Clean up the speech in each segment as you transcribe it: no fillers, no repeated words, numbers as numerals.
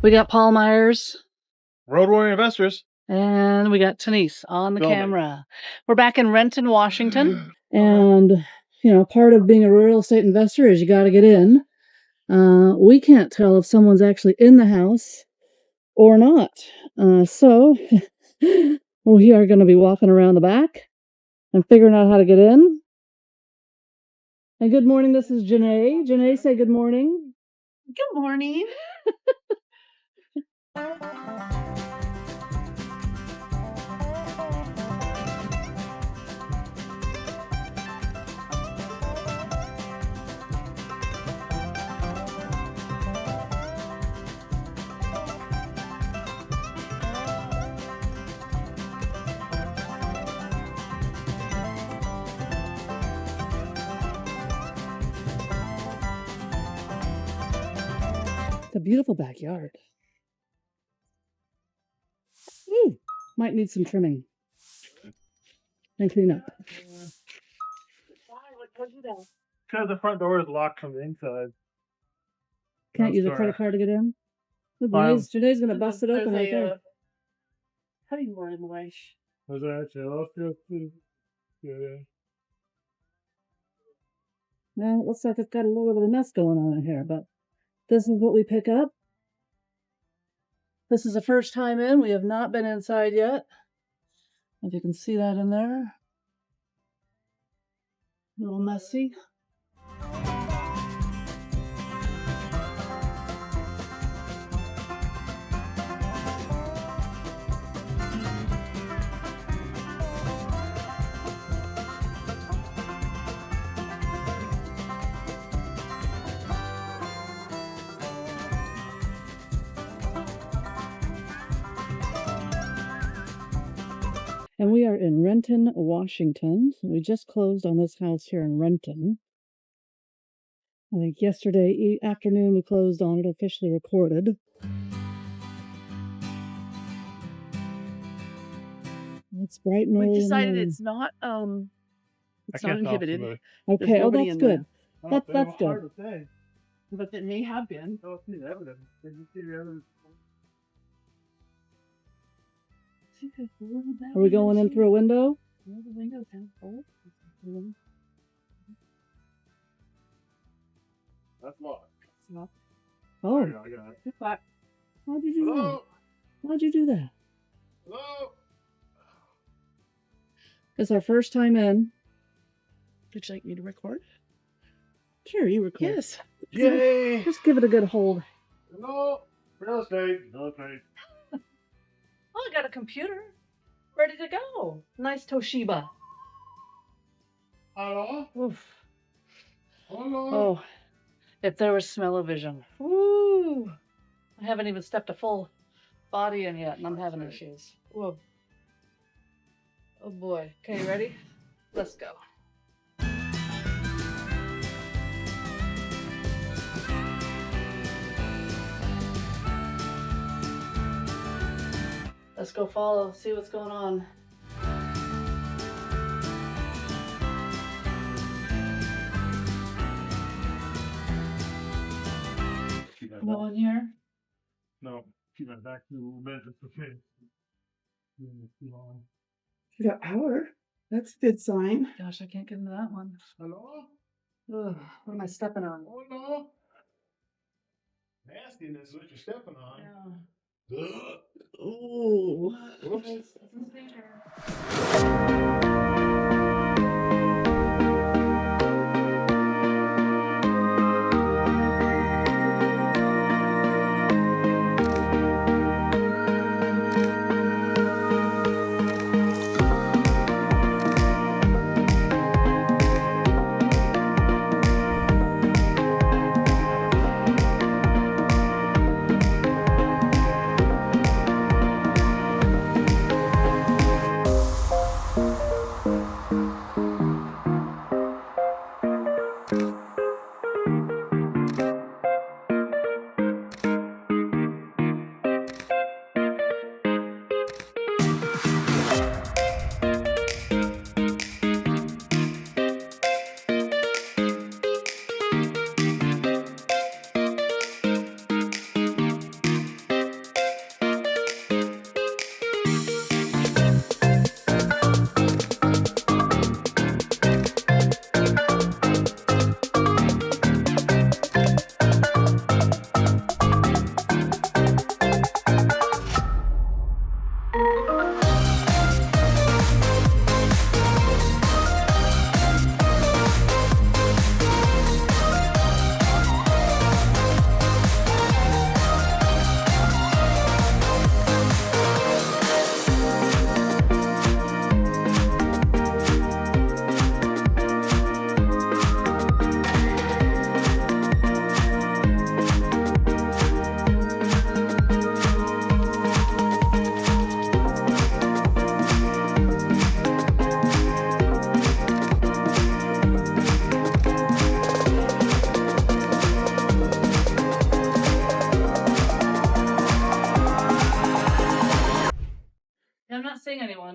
We got Paul Myers. Road Warrior Investors. And we got Denise on the camera. We're back in Renton, Washington. And, you know, part of being a real estate investor is you got to get in. We can't tell if someone's actually in the house or not. So we are going to be walking around the back and figuring out how to get in. And good morning, this is Janae. Janae, say good morning. Good morning. It's a beautiful backyard. Might need some trimming and clean up. Because the front door is locked from the inside. Can't use a credit card to get in? Janae's going to bust it open right there. Cutting board in the way. Was that yeah. Now, it looks like it's got a little bit of a mess going on in here, but this is what we pick up. This is the first time in. We have not been inside yet. If you can see that in there. A little messy. And we are in Renton, Washington. We just closed on this house here in Renton. I think yesterday afternoon we closed on it, officially recorded. It's bright and early. We decided it's not inhibited. Okay, oh, that's good. That's good. But it may have been. Did you see the evidence? Are we going in through a window? The window's down. That's locked. Oh, I got it. Good luck. how'd you do that? How'd you do that? Hello? It's our first time in. Would you like me to record? Sure, you record. Yes. Yay! Just give it a good hold. Hello? Real estate. Real estate. Oh, I got a computer. Ready to go. Nice Toshiba. Hello? Oof. Hello? Oh, if there was smell-o-vision. Woo! I haven't even stepped a full body in yet, and I'm having issues. Whoa. Oh boy. Okay, ready? Let's go. Let's go follow, see what's going on. No one here? No. Keep that back to a little bit. It's okay. You got power. That's a good sign. Gosh, I can't get into that one. Hello? Ugh, what am I stepping on? Hello? Nastiness is what you're stepping on. Yeah. Oh. Whoops.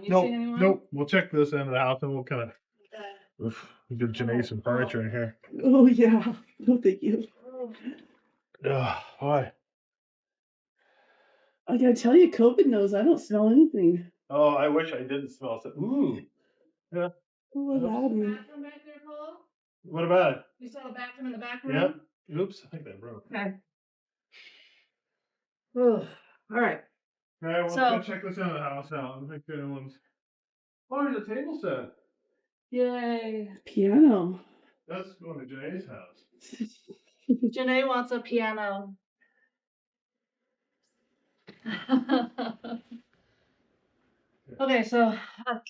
You Nope, see anyone? nope. We'll check this end of the house and we'll kind of give Janae some furniture in here. Oh yeah. No, thank you. Why? I gotta tell you, COVID knows I don't smell anything. Oh, I wish I didn't smell so. Ooh. Yeah. What happened? Bathroom back there, Paul? What about it? You saw the bathroom in the back room? Yeah. Oops, I think that broke. Okay. All right. All right, well, So- let's check this end of the house out. I think the one's. Oh, there's a table set. Yay. Piano. That's going to Janae's house. Janae wants a piano. Okay, so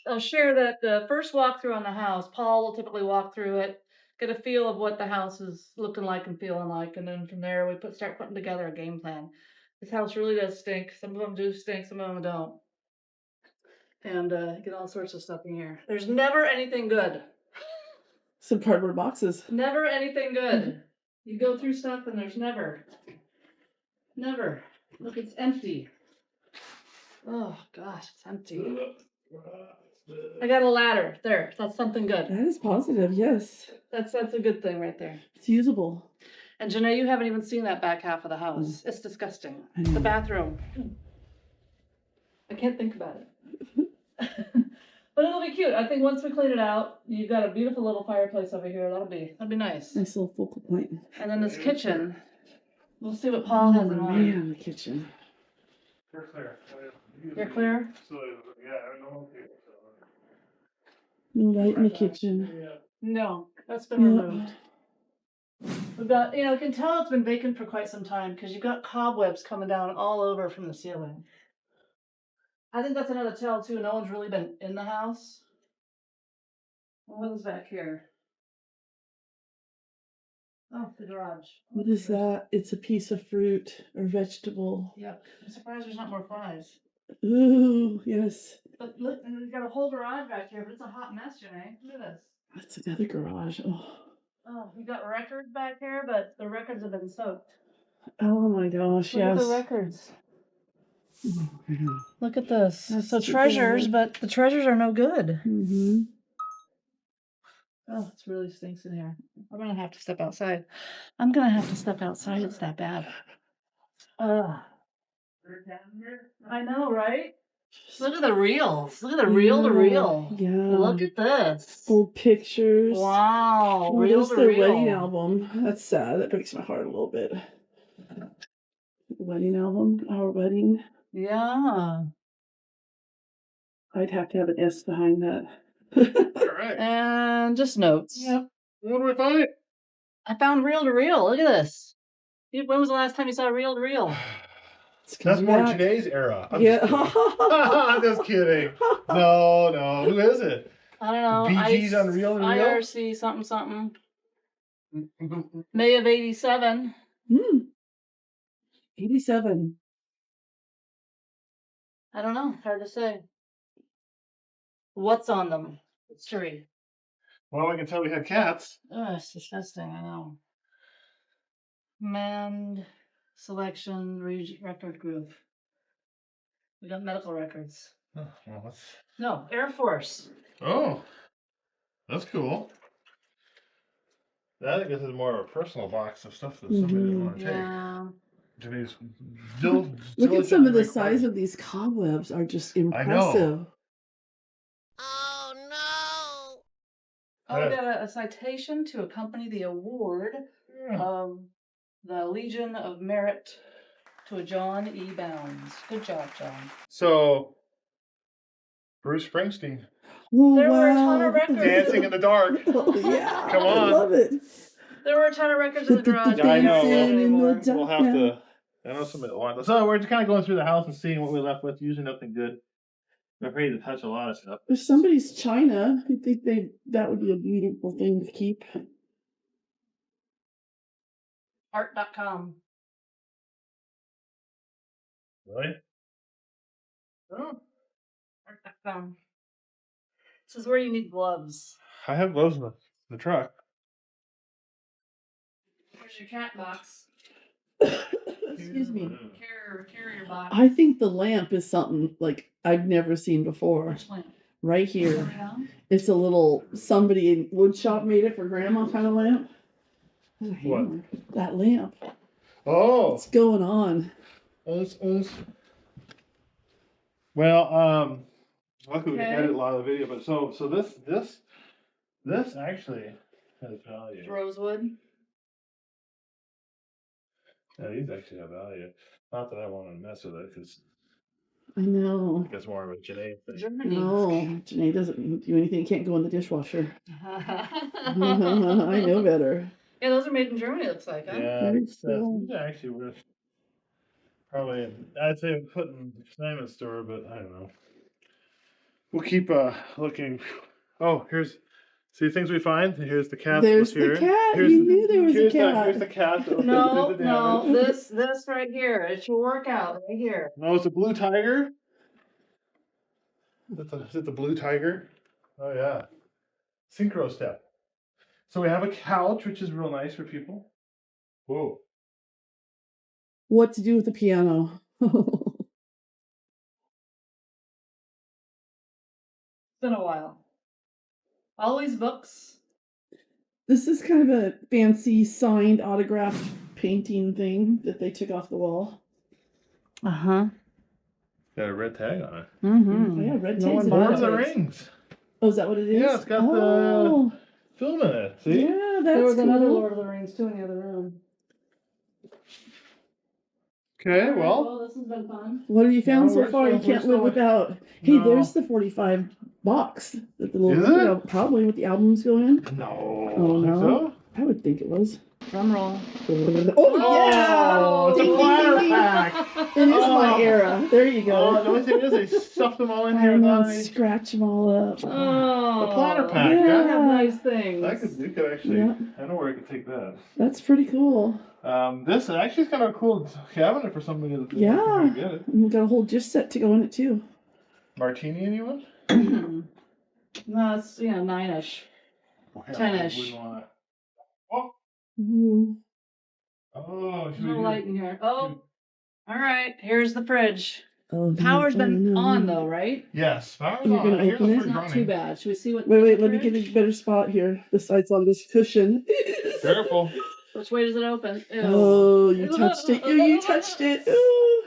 I'll share that the first walkthrough on the house, Paul will typically walk through it, get a feel of what the house is looking like and feeling like, and then from there we start putting together a game plan. This house really does stink. Some of them do stink, some of them don't. And get all sorts of stuff in here. There's never anything good. Some cardboard boxes. Never anything good. You go through stuff and there's never. Look, it's empty. Oh gosh, it's empty. I got a ladder. There, that's something good. That is positive, yes. That's a good thing right there. It's usable. And Janae, you haven't even seen that back half of the house. It's disgusting. I know. The bathroom. I can't think about it. But it'll be cute. I think once we clean it out, you've got a beautiful little fireplace over here. That'll be nice. Nice little focal point. And then this kitchen. We'll see what Paul has in mind. Man, the kitchen. You're clear. You're clear? So, yeah, I know. Okay, No light in the kitchen. Yeah. No, that's been removed. We've got, you can tell it's been vacant for quite some time because you've got cobwebs coming down all over from the ceiling. I think that's another tell too. No one's really been in the house. What was back here? Oh, the garage. What is that? It's a piece of fruit or vegetable. Yep. I'm surprised there's not more flies. Ooh, yes. But look, and we've got a whole garage back here, but it's a hot mess, Janae. Look at this. That's another garage. Oh, we got records back here, but the records have been soaked. Oh my gosh, Look at yes. the records. Oh, yeah. Look at this. That's So too treasures, bad. but the treasures are no good. Mm-hmm. Oh, it really stinks in here. I'm gonna have to step outside. It's that bad. I know, right? Look at the reels. Look at the reel to reel. Yeah. Look at this. Old pictures. Wow. Oh, Reel there's to their reel. wedding album. That's sad. That breaks my heart a little bit. Wedding album. Our wedding. Yeah. I'd have to have an S behind that. All right. And just notes. Yep. What do we find? I found reel to reel. Look at this. When was the last time you saw reel to reel? It's That's coming more back. Janae's era. I'm Yeah. just kidding. I'm just kidding. No. Who is it? I don't know. BG's on reel to reel? IRC something something. May of 87. 87. I don't know. Hard to say. What's on them? It's true. Well, I can tell we had cats. Oh, it's disgusting. I know. Manned selection record group. We got medical records. Oh, well, that's... No, Air Force. Oh, that's cool. That, I guess, is more of a personal box of stuff that somebody didn't want to take. Yeah. Janae's Look at some of the size of these cobwebs are just impressive. Oh no! Oh, we got a citation to accompany the award of the Legion of Merit to a John E. Bounds. Good job, John. So, Bruce Springsteen. Oh, There were a ton wow. of records. Dancing in the dark. Oh, yeah. Come on. I love it. There were a ton of records in the garage. Yeah, I know. We don't have any anymore. We'll have to. I know somebody will want. So we're just kind of going through the house and seeing what we're left with. Usually nothing good. I'm afraid to touch a lot of stuff. If somebody's china, I think that would be a beautiful thing to keep. Art.com. Really? Oh, Art.com. This is where you need gloves. I have gloves in the truck. Here's your cat box. Excuse me. Carrier box. I think the lamp is something like I've never seen before. Which lamp? Right here. Yeah. It's a little somebody in wood shop made it for grandma kind of lamp. What? That lamp. Oh. What's going on? Well, luckily we Okay. edit a lot of the video, but so this actually has value. Rosewood. Yeah, these actually have value. Not that I want to mess with it, because I know. it's more of a Janae thing. Germany. No, Janae doesn't do anything. It can't go in the dishwasher. I I know better. Yeah, those are made in Germany, looks like, huh? Yeah, Very these cool. are actually worth probably, I'd say put in the consignment store, but I don't know. We'll keep looking. Oh, see things we find. Here's the cat. There's the here. cat. Here's You knew there was a cat. Here's the cat. That No, did the no, damage. this right here. It should work out right here. No, it's a blue tiger. Is it the blue tiger? Oh yeah. Synchro step. So we have a couch, which is real nice for people. Whoa. What to do with the piano? It's been a while. Always books. This is kind of a fancy signed autographed painting thing that they took off the wall. Uh-huh. Got a red tag on it. Mm-hmm. Yeah, red No tags. one and Lord red of the tags. Rings. Oh, is that what it is? Yeah, it's got oh, the film in it. See? yeah, that's There was cool. another Lord of the Rings too in the other room. Okay, well. This has been fun. What have you found No, so we're far? still- You can't we're live still- without. Hey, No. there's the 45 box that the little Is it? probably with the albums go in. No. Oh, Think no. so? I would think it was. Drum roll. Oh, yeah! Oh, it's a Ding, ding, platter ding. pack. It is Oh. my era. There you Oh, the go. only thing is they stuffed them all in I here know, without any. scratch them all up. Oh. The platter pack, Yeah. yeah. Have nice things. You could actually. Yeah. I know where I could take that. That's pretty cool. This actually is kind of a cool cabinet for somebody that Yeah. get it. And we've got a whole gift set to go in it too. Martini, anyone? No, it's 9-ish. Oh, hell, 10-ish. I wouldn't want to. Oh, Mhm. oh, should we No do- light in here. Oh, all right. Here's the fridge. Oh, Power's no, been no, on no. though, right? Yes, power's You're on. gonna Here's open the it? fridge Not running. too bad. Should we see what? Wait, in the let me get fridge? a better spot here. The sides on this cushion. Careful. Which way does it open? Ew. Oh, you touched it. You touched it. Ooh.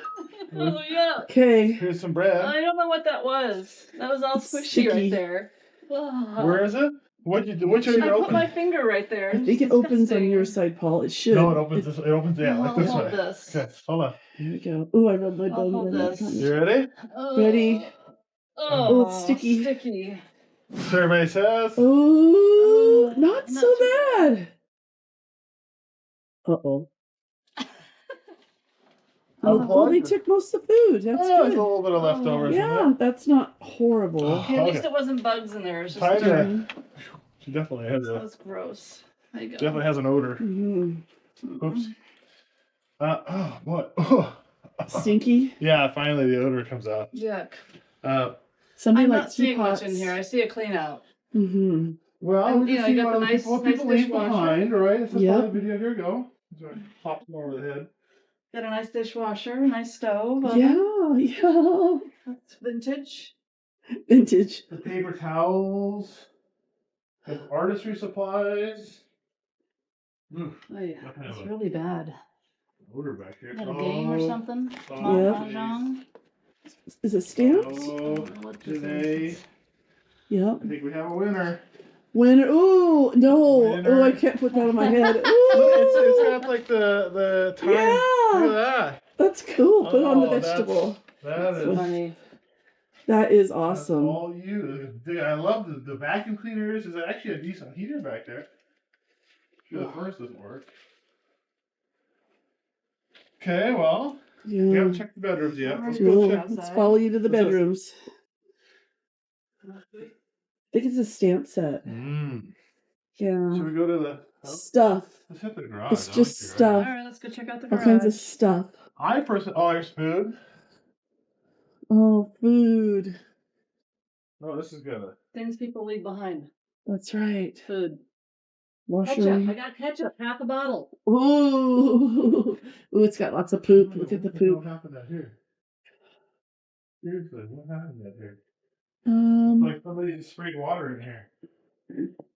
Oh yeah. Okay. Here's some bread. I don't know what that was. That was all It's squishy sticky. right there. Oh. Where is it? Which way did I it put open? my finger right there. I It's think it opens on disgusting. your side, Paul. It should. No, it opens this. It opens yeah, like I'll this hold way. this. Okay, hold on. There we go. Ooh, I rubbed my I'll bum. hold this. You ready? Ready? Oh, it's sticky. Sticky. Survey says. Ooh, not not so too bad. Uh-oh. Well, they took most of the food. That's Oh, there's a good. little bit of leftovers. Yeah, that's not horrible. Oh. Okay, at least Okay. it wasn't bugs in there. It was just Tied dirt. it. She definitely has That a was gross. There you go. definitely has an odor. Mhm. Oops. Oh boy. Oh. Stinky. Yeah, finally the odor comes out. Yuck. Somebody I'm like not seeing teapots. much in here. I see a clean out. Mm-hmm. Well, And, we you just know, see you got what the other people, nice people leave dishwasher. behind, right? It's just Yep. part of the video. Here we go. So pop them over the head. Got a nice dishwasher, a nice stove. oven. Yeah. That's vintage. Vintage. The paper towels. The artistry supplies. Oof, Oh yeah, What kind it's of a- really bad. odor back here. Got a game or something? Oh, Mahjong? Is it stamped? Oh, What this today. is. Yep. I think we have a winner. Winner. Ooh, no. Winner. Oh, I can't put that on my head. Ooh. It's got like the time. Yeah. Look at That's cool. Put it on the Oh, that's- vegetable. that. That is Funny. That is that's awesome. all you. I love the vacuum cleaners. There's actually a decent heater back there. Sure, the furnace doesn't work. Okay, well, we Yeah. haven't checked the bedrooms yet. Let's go Cool. check. Let's follow you to the What's this? bedrooms. I think it's a stamp set. Should Yeah. we go to the? Stuff. Let's hit the garage. It's I just like the stuff. All right, let's go check out the All garage. kinds of stuff. I personally. Oh, there's food. Oh, food. Oh, this is good. Things people leave behind. That's right. Food. Washroom. I got ketchup, half a bottle. Ooh. Ooh, it's got lots of poop. Look at the poop. What happened out here? Seriously, what happened out here? Like somebody just sprayed water in here.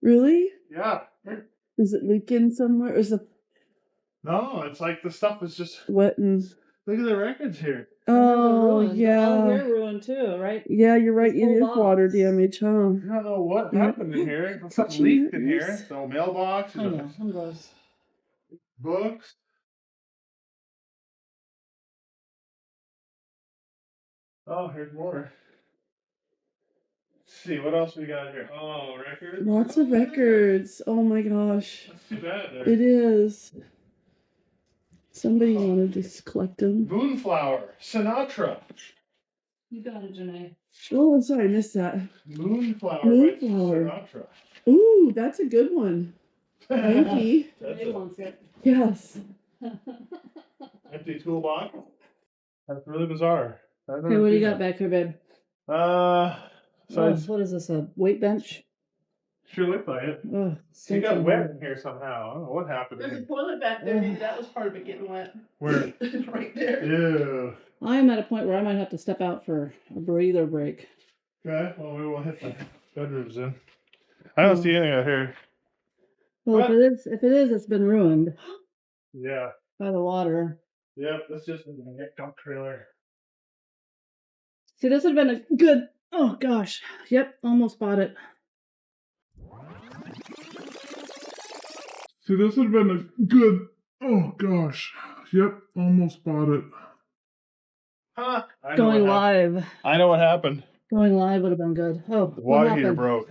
Really? Yeah. Is it leaking somewhere? Or is it No, it's like the stuff is just. wet and... Look at the records here. Oh, All yeah. here ruined too, right? Yeah, you're right. This It whole is water box. damage, huh? I don't know what happened in here. Something leaked in here. So mailbox, I know. I'm gross. books. Oh, here's more. Let's see, what else we got here? Oh, records. Lots of records. Oh my gosh. That's too bad there. It is. Somebody wanted to collect them. Moonflower, Sinatra. You got it, Janae. Oh, I'm sorry, I missed that. Moonflower, Moonflower. by Sinatra. Ooh, that's a good one. Frankie. Janae wants it. Yes. Empty toolbox. That's really bizarre. Okay, what do you got back here, babe? So What is this? A weight bench? sure looks like it. Oh, It got wet in here somehow. I don't know what happened. There's a toilet back there. Maybe that was part of it getting wet. Where? Right there. Ew. I'm at a point where I might have to step out for a breather break. Okay, well, we will hit the bedrooms then. I don't see anything out here. Well, What? if it is, it's been ruined Yeah. by the water. Yep, that's just a dump trailer. See, this would have been a good. Oh gosh. Yep, almost bought it. See, this would have been a good. Oh gosh. Yep, almost bought it. Huh? I know Going what happened. live. I know what happened. Going live would have been good. Oh, The what water heater happened? broke.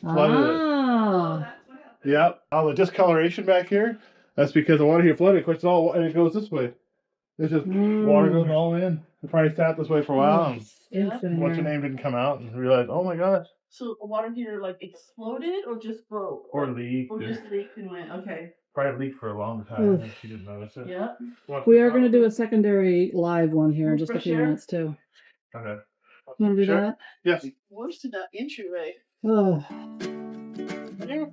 Flooded it. Ah. Yep. All the discoloration back here, that's because the water heater flooded. Of course, it's all, and it goes this way. It's just water goes all in. It probably sat this way for a while, and Stinks in what's here. your name didn't come out, and realized, oh my gosh. So a water heater like exploded or just broke? Or leaked. Or just leaked and went, okay. Probably leaked for a long time. Oof. And she didn't notice it. Yeah. We are going to do a secondary live one here in just a Fresh few air? minutes too. Okay. You want to do Sure. that? Yes. Worse to that entryway. Oh. Yeah.